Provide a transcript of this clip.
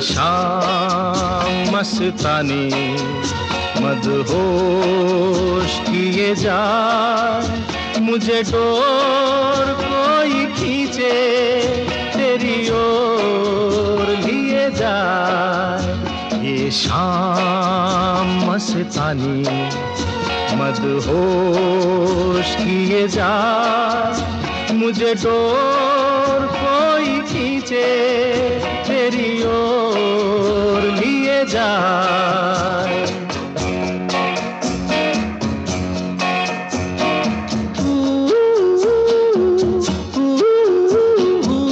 शाम मस्तानी मदहोश किए जा, मुझे डोर कोई खींचे तेरी ओर लिए जाए। ये शाम मस्तानी मदहोश किए जा, मुझे डोर कोई खींचे तेरी ओर लिए जाए।